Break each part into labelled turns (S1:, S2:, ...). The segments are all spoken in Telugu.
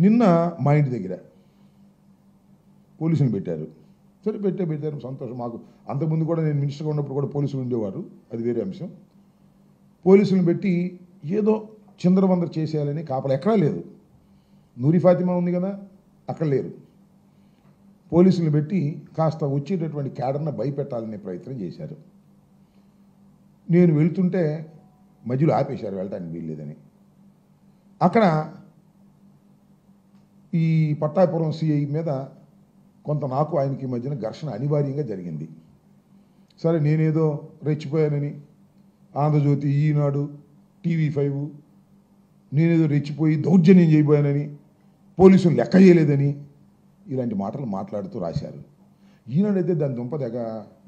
S1: నిన్న మా ఇంటి దగ్గర పోలీసులు పెట్టారు. సరే పెట్టారు, సంతోషం. మాకు అంతకుముందు కూడా నేను మినిస్టర్గా ఉన్నప్పుడు కూడా పోలీసులు ఉండేవారు, అది వేరే అంశం. పోలీసులను పెట్టి ఏదో చిందరవందర చేసేయాలని కాపలా ఎక్కడా లేదు. నూరి ఫాతిమా ఉంది కదా, అక్కడ లేరు. పోలీసులను పెట్టి కాస్త వచ్చేటటువంటి క్యాడర్ని భయపెట్టాలనే ప్రయత్నం చేశారు. నేను వెళ్తుంటే మధ్యలో ఆపేశారు, వెళ్ళటానికి వీల్లేదని. అక్కడ ఈ పట్టాపురం సిఐ మీద కొంత నాకు ఆయనకి మధ్యన ఘర్షణ అనివార్యంగా జరిగింది. సరే నేనేదో రెచ్చిపోయానని, ఆంధ్రజ్యోతి, ఈనాడు, TV5 నేనేదో రెచ్చిపోయి దౌర్జన్యం చేయబోయానని, పోలీసులు లెక్క చేయలేదని ఇలాంటి మాటలు మాట్లాడుతూ రాశారు. ఈనాడు అయితే దాని దుంపదగ,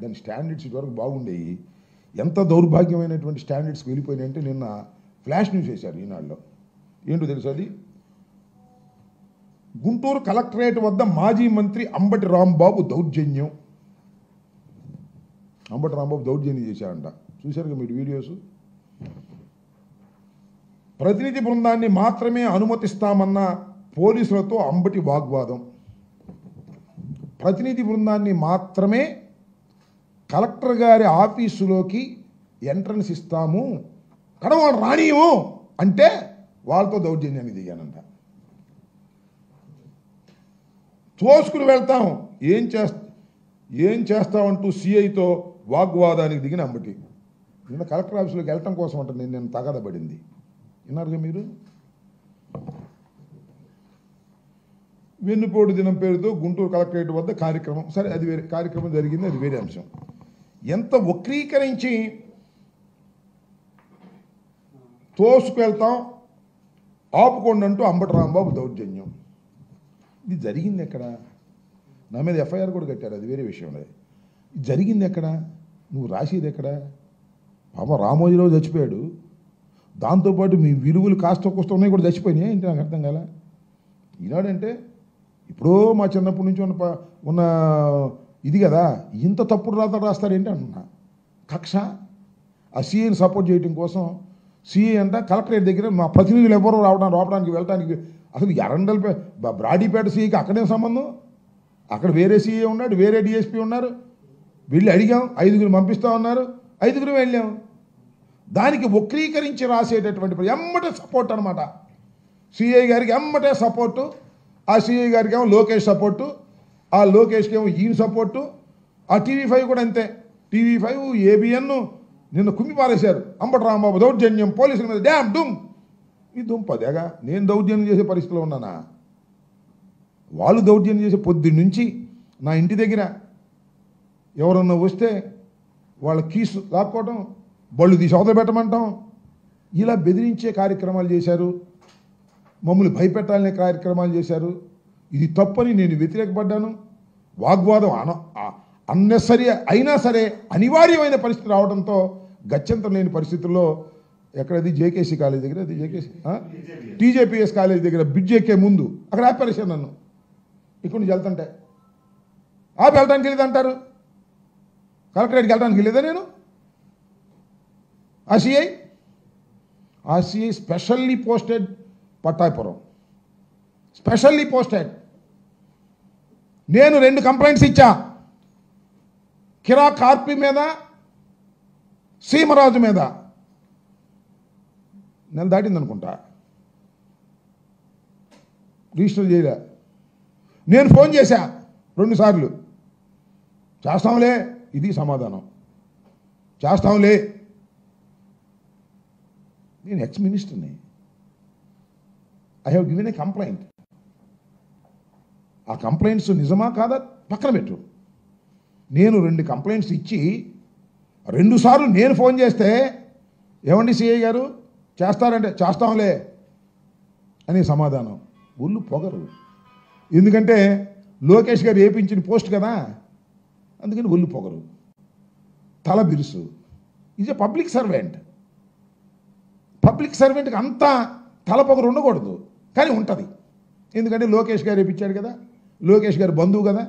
S1: దాని స్టాండర్డ్స్ ఇదివరకు బాగుండేవి, ఎంత దౌర్భాగ్యమైనటువంటి స్టాండర్డ్స్కి వెళ్ళిపోయినాయంటే నిన్న ఫ్లాష్ న్యూస్ వేశారు ఈనాడులో. ఏంటో తెలుసా అది? గుంటూరు కలెక్టరేట్ వద్ద మాజీ మంత్రి అంబటి రాంబాబు దౌర్జన్యం. అంబటి రాంబాబు దౌర్జన్యం చేశారంట. చూశారుగా మీరు వీడియోస్. ప్రతినిధి బృందాన్ని మాత్రమే అనుమతిస్తామన్న పోలీసులతో అంబటి వాగ్వాదం. ప్రతినిధి బృందాన్ని మాత్రమే కలెక్టర్ గారి ఆఫీసులోకి ఎంట్రన్స్ ఇస్తాము, కడవాళ్ళు రానియము అంటే వాళ్ళతో దౌర్జన్యాన్ని దిగానంట. తోసుకుని వెళ్తాం, ఏం చేస్తామంటూ సిఐతో వాగ్వాదానికి దిగిన అంబటి. నిన్న కలెక్టర్ ఆఫీసులోకి వెళ్ళటం కోసం అంటే నేను తగాదా పడింది. విన్నారుగా మీరు. వెన్నుపోటు దినం పేరుతో గుంటూరు కలెక్టరేట్ వద్ద కార్యక్రమం. సరే అది వేరే కార్యక్రమం జరిగింది, అది వేరే అంశం. ఎంత వక్రీకరించి తోసుకెళ్తాం, ఆపుకోండి అంటూ అంబటి రాంబాబు దౌర్జన్యం. ఇది జరిగింది ఎక్కడ? నా మీద ఎఫ్ఐఆర్ కూడా కట్టారు, అది వేరే విషయం. ఇది జరిగింది ఎక్కడ? నువ్వు రాసేది ఎక్కడ? పాప రామోజీరావు చచ్చిపోయాడు, దాంతోపాటు మీ విలువలు కాస్త కోస్త ఉన్నాయి కూడా చచ్చిపోయినాయి ఏంటి? నాకు అర్థం కాల. ఈనాడంటే ఇప్పుడో మా చిన్నప్పటి నుంచి ఉన్న ఇది కదా, ఇంత తప్పుడు రాతలు రాస్తారేంటి అంటున్నా. కక్ష. ఆ సీఏని సపోర్ట్ చేయడం కోసం సీఏ అంట కలెక్టరేట్ దగ్గర మా ప్రతినిధులు ఎవరు రావడానికి వెళ్ళడానికి, అసలు ఎరండల్ బ్రాడీపేట సీఏకి అక్కడే సంబంధం. అక్కడ వేరే సీఏ ఉన్నాడు, వేరే డిఎస్పీ ఉన్నారు. వెళ్ళి అడిగాం, 5గురు పంపిస్తా ఉన్నారు, 5గురు వెళ్ళాం. దానికి వక్రీకరించి రాసేటటువంటి ఎమ్మటే సపోర్ట్ అనమాట. సిఐ గారికి ఎమ్మటే సపోర్టు, ఆ సిఐ గారికి ఏమో లోకేష్ సపోర్టు, ఆ లోకేష్కి ఏమో ఈయన సపోర్టు, ఆ TV5 కూడా అంతే. TV5 ABN నిన్న కుమ్మి పారేశారు. అంబటి రాంబాబు దౌర్జన్యం, పోలీసుల మీద డ్యామ్ డుమ్. ఈ దుంపదేగా నేను దౌర్జన్యం చేసే పరిస్థితిలో ఉన్నానా? వాళ్ళు దౌర్జన్యం చేసే పొద్దున్న నుంచి నా ఇంటి దగ్గర ఎవరన్నా వస్తే వాళ్ళ కీసు లాక్కోవటం, బళ్ళు తీసి అవతల పెట్టమంటాం, ఇలా బెదిరించే కార్యక్రమాలు చేశారు. మమ్మల్ని భయపెట్టాలనే కార్యక్రమాలు చేశారు. ఇది తప్పని నేను వ్యతిరేకపడ్డాను. వాగ్వాదం అన్నెసరీ అయినా సరే అనివార్యమైన పరిస్థితి రావడంతో గత్యంతరం లేని పరిస్థితుల్లో ఎక్కడది జేకేసీ కాలేజ్ దగ్గర, అది జేకేసీ TJPS కాలేజ్ దగ్గర బ్రిడ్జ్ ఎక్కే ముందు అక్కడ ఆపేసారు నన్ను. ఇక్కడ నుంచి వెళ్తుంటే వెళ్ళడానికి వెళ్ళేది అంటారు. కలెక్టరేట్కి వెళ్ళడానికి వెళ్ళేదా నేను? ఆ CI specially posted Pattapuram, specially posted. నేను 2 కంప్లైంట్స్ ఇచ్చా, కిరా కార్పి మీద, సీమరాజు మీద. నెల దాటింది అనుకుంటా, రిజిస్టర్ చేయలే. నేను ఫోన్ చేశా 2 సార్లు, చేస్తాంలే, ఇది సమాధానం, చేస్తాంలే. నేను ఎక్స్ మినిస్టర్ని, I have given a complaint. ఆ కంప్లైంట్స్ నిజమా కాదా పక్కన పెట్టు. నేను 2 కంప్లైంట్స్ ఇచ్చి 2 సార్లు నేను ఫోన్ చేస్తే, ఏమండి సిఐ గారు చేస్తారంటే చేస్తాంలే అని సమాధానం. ఒళ్ళు పొగరు. ఎందుకంటే లోకేష్ గారు ఏపించిన పోస్ట్ కదా, అందుకని ఒళ్ళు పొగరు, తల బిరుసు. Is a public servant. Public సర్వెంట్కి అంతా తల పొగరు ఉండకూడదు, కానీ ఉంటుంది. ఎందుకంటే లోకేష్ గారు ఏపించాడు కదా, లోకేష్ గారు బంధువు కదా,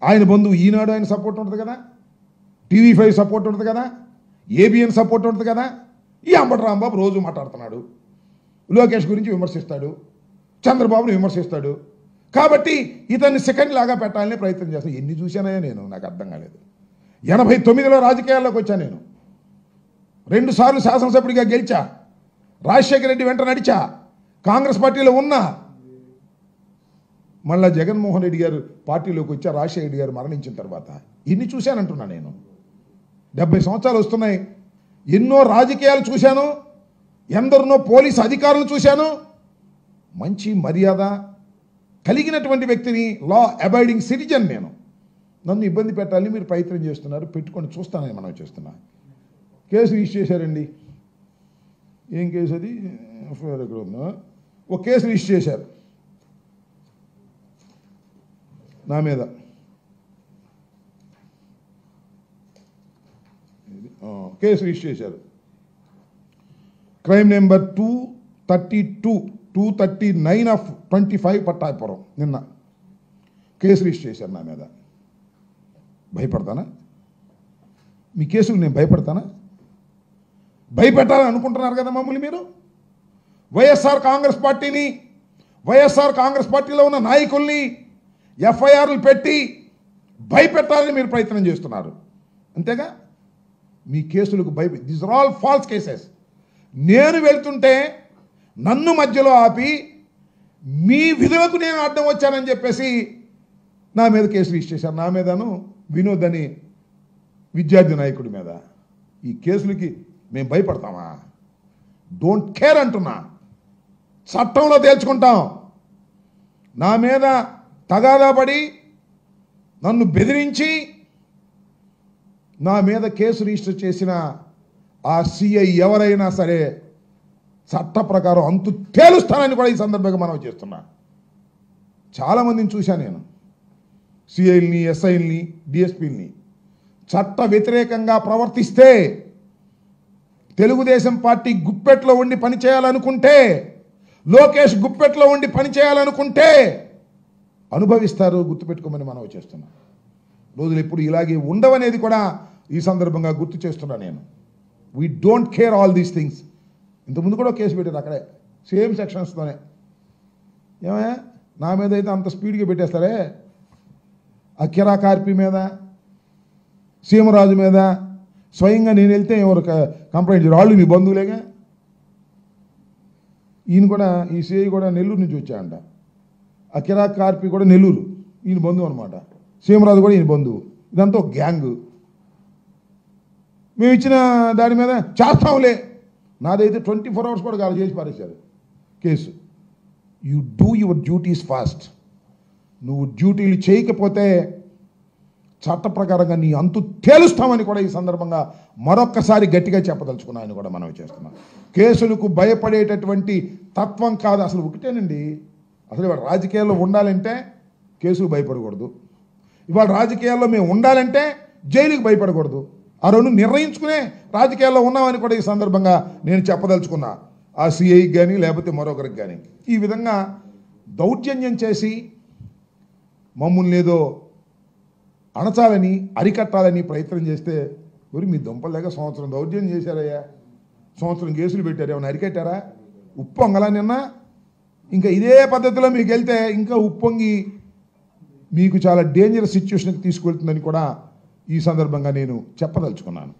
S1: ఆయన బంధువు ఈనాడు, ఆయన సపోర్ట్ ఉంటుంది కదా, TV5 సపోర్ట్ ఉంటుంది కదా, ABN సపోర్ట్ ఉంటుంది కదా. ఈ అంబటి రాంబాబు రోజు మాట్లాడుతున్నాడు, లోకేష్ గురించి విమర్శిస్తాడు. చంద్రబాబును విమర్శిస్తాడు. కాబట్టి ఇతన్ని సెకండ్ లాగా పెట్టాలనే ప్రయత్నం చేస్తాను. ఎన్ని చూశానయ్యా నేను, నాకు అర్థం కాలేదు. 89లో రాజకీయాల్లోకి వచ్చాను నేను. 2 సార్లు శాసనసభ్యుడిగా గెలిచా. రాజశేఖర రెడ్డి వెంట నడిచా. కాంగ్రెస్ పార్టీలో ఉన్నా. మళ్ళా జగన్మోహన్ రెడ్డి గారు పార్టీలోకి వచ్చా. రాజశేఖర రెడ్డి గారు మరణించిన తర్వాత ఇన్ని చూశానంటున్నా నేను. 70 సంవత్సరాలు వస్తున్నాయి. ఎన్నో రాజకీయాలు చూశాను. ఎందరినో పోలీసు అధికారులను చూశాను. మంచి మర్యాద కలిగినటువంటి వ్యక్తిని, లా అబైడింగ్ సిటిజన్ నేను. నన్ను ఇబ్బంది పెట్టాలని మీరు ప్రయత్నం చేస్తున్నారు. పెట్టుకొని చూస్తానని మనం చేస్తున్నా. కేసు రిజిస్టర్ చేశారండి. ఏం కేసు అది? ఎఫ్ఐఆర్ ఎక్కడ ఉందో ఒక కేసు రిజిస్టర్ చేశారు నా మీద. కేసు రిజిస్టర్ చేశారు. Crime number 239/25 Pattapuram. నిన్న కేసు రిజిస్టర్ చేశారు నా మీద. భయపడతానా? మీ కేసులు నేను భయపడతానా? భయపెట్టాలని అనుకుంటున్నారు కదా మమ్మల్ని మీరు. వైఎస్ఆర్ కాంగ్రెస్ పార్టీని, వైఎస్ఆర్ కాంగ్రెస్ పార్టీలో ఉన్న నాయకుల్ని ఎఫ్ఐఆర్లు పెట్టి భయపెట్టాలని మీరు ప్రయత్నం చేస్తున్నారు. అంతేగా? మీ కేసులకు these are all false cases. నేను వెళ్తుంటే నన్ను మధ్యలో ఆపి మీ విధులకు నేను అడ్డం వచ్చానని చెప్పేసి నా మీద కేసు రిజిస్టర్ చేశారు. నా మీదను వినోద్ అని విద్యార్థి నాయకుడి మీద. ఈ కేసులకి మేము భయపడతామా? డోంట్ కేర్ అంటున్నా. చట్టంలో తేల్చుకుంటాం. నా మీద తగాదా పడి నన్ను బెదిరించి నా మీద కేసు రిజిస్టర్ చేసిన ఆ సిఐ ఎవరైనా సరే చట్ట ప్రకారం అంతు తేలుస్తానని కూడా ఈ సందర్భంగా మనం చేస్తున్నా. చాలామందిని చూశాను నేను. సిఐల్ని, ఎస్ఐల్ని, డిఎస్పీల్ని చట్ట వ్యతిరేకంగా ప్రవర్తిస్తే, తెలుగుదేశం పార్టీ గుప్పెట్లో ఉండి పనిచేయాలనుకుంటే, లోకేష్ గుప్పెట్లో ఉండి పనిచేయాలనుకుంటే అనుభవిస్తారు. గుర్తుపెట్టుకోమని మనం చేస్తున్నాం. రోజులు ఎప్పుడు ఇలాగే ఉండవనేది కూడా ఈ సందర్భంగా గుర్తు చేస్తున్నా నేను. We don't care all these things. ఇంతకుముందు కూడా కేసు పెట్టారు అక్కడే, సేమ్ సెక్షన్స్తోనే. ఏమయ్యా నా మీద అయితే అంత స్పీడ్గా పెట్టేస్తారే? ఆ కిరా కార్పి మీద, సీమరాజు మీద స్వయంగా నేను వెళ్తే ఎవరు కంప్లైంట్ చేయరు. వాళ్ళు మీ బంధువులేగా. ఈయన కూడా, ఈ సిఐ కూడా నెల్లూరు నుంచి వచ్చాయంట. ఆ కిరా కార్పి కూడా నెల్లూరు, ఈయన బంధువు అనమాట. సీమరాజు కూడా ఈయన బంధువు. ఇదంతా ఒక గ్యాంగు. మేము ఇచ్చిన దాని మీద చేస్తాంలే. నాదైతే 24 hours కూడా కాదు, చేసి పారేశారు case. You do your duties fast. నువ్వు డ్యూటీలు చేయకపోతే చట్ట ప్రకారంగా నీ అంతు తేలుస్తామని కూడా ఈ సందర్భంగా మరొక్కసారి గట్టిగా చెప్పదలుచుకున్నాయని కూడా మనం చేస్తున్నాం. కేసులకు భయపడేటటువంటి తత్వం కాదు అసలు. ఒకటేనండి, అసలు ఇవాళ రాజకీయాల్లో ఉండాలంటే కేసుకు భయపడకూడదు. ఇవాళ రాజకీయాల్లో మేము ఉండాలంటే జైలుకి భయపడకూడదు. ఆ రెండు నిర్ణయించుకునే రాజకీయాల్లో ఉన్నామని కూడా ఈ సందర్భంగా నేను చెప్పదలుచుకున్నా. ఆ సిఐకి కానీ లేకపోతే మరొకరికి కానీ ఈ విధంగా దౌర్జన్యం చేసి మమ్మల్ని ఏదో అణచాలని, అరికట్టాలని ప్రయత్నం చేస్తే, మరి మీ దుంపలేక సంవత్సరం దౌర్జన్యం చేశారయ్యా, సంవత్సరం కేసులు పెట్టారు, ఏమైనా అరికట్టారా? ఉప్పొంగలా నిన్న. ఇంకా ఇదే పద్ధతిలో మీకు వెళ్తే ఇంకా ఉప్పొంగి మీకు చాలా డేంజరస్ సిచ్యువేషన్కి తీసుకెళ్తుందని కూడా ఈ సందర్భంగా నేను చెప్పదలుచుకున్నాను.